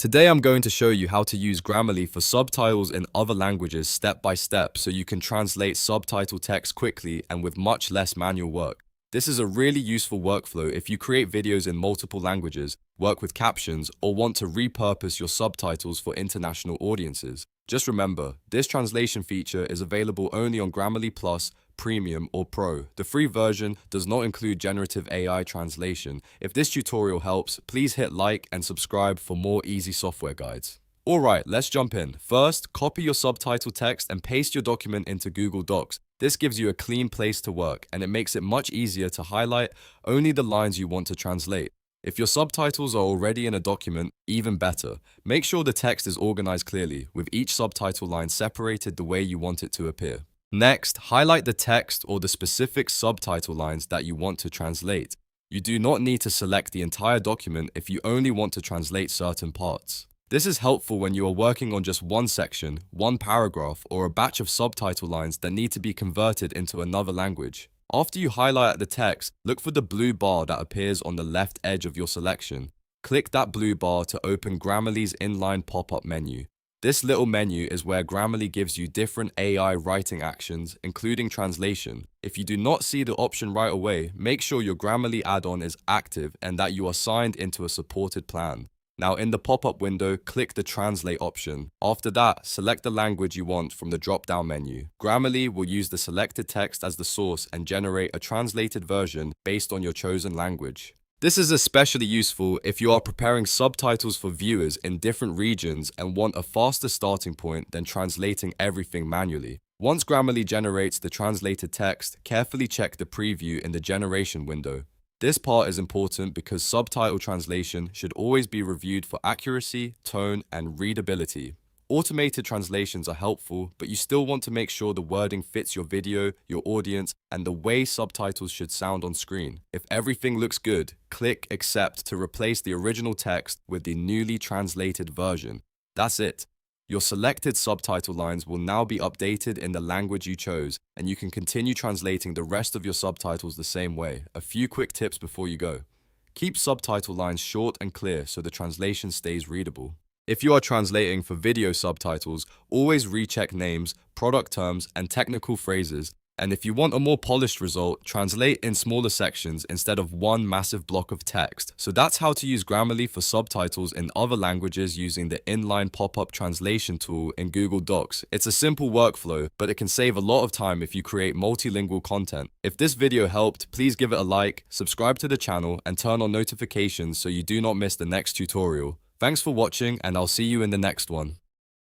Today I'm going to show you how to use Grammarly for subtitles in other languages step by step so you can translate subtitle text quickly and with much less manual work. This is a really useful workflow if you create videos in multiple languages, work with captions, or want to repurpose your subtitles for international audiences. Just remember, this translation feature is available only on Grammarly Plus, Premium, or Pro. The free version does not include generative AI translation. If this tutorial helps, please hit like and subscribe for more easy software guides. Alright, let's jump in. First, copy your subtitle text and paste your document into Google Docs. This gives you a clean place to work, and it makes it much easier to highlight only the lines you want to translate. If your subtitles are already in a document, even better. Make sure the text is organized clearly, with each subtitle line separated the way you want it to appear. Next, highlight the text or the specific subtitle lines that you want to translate. You do not need to select the entire document if you only want to translate certain parts. This is helpful when you are working on just one section, one paragraph, or a batch of subtitle lines that need to be converted into another language. After you highlight the text, look for the blue bar that appears on the left edge of your selection. Click that blue bar to open Grammarly's Inline pop-up menu. This little menu is where Grammarly gives you different AI writing actions, including translation. If you do not see the option right away, make sure your Grammarly add-on is active and that you are signed into a supported plan. Now in the pop-up window, click the Translate option. After that, select the language you want from the drop-down menu. Grammarly will use the selected text as the source and generate a translated version based on your chosen language. This is especially useful if you are preparing subtitles for viewers in different regions and want a faster starting point than translating everything manually. Once Grammarly generates the translated text, carefully check the preview in the generation window. This part is important because subtitle translation should always be reviewed for accuracy, tone, and readability. Automated translations are helpful, but you still want to make sure the wording fits your video, your audience, and the way subtitles should sound on screen. If everything looks good, click Accept to replace the original text with the newly translated version. That's it. Your selected subtitle lines will now be updated in the language you chose, and you can continue translating the rest of your subtitles the same way. A few quick tips before you go. Keep subtitle lines short and clear so the translation stays readable. If you are translating for video subtitles, always recheck names, product terms, and technical phrases. And if you want a more polished result, translate in smaller sections instead of one massive block of text. So that's how to use Grammarly for subtitles in other languages using the Inline pop-up translation tool in Google Docs. It's a simple workflow, but it can save a lot of time if you create multilingual content. If this video helped, please give it a like, subscribe to the channel, and turn on notifications so you do not miss the next tutorial. Thanks for watching, and I'll see you in the next one.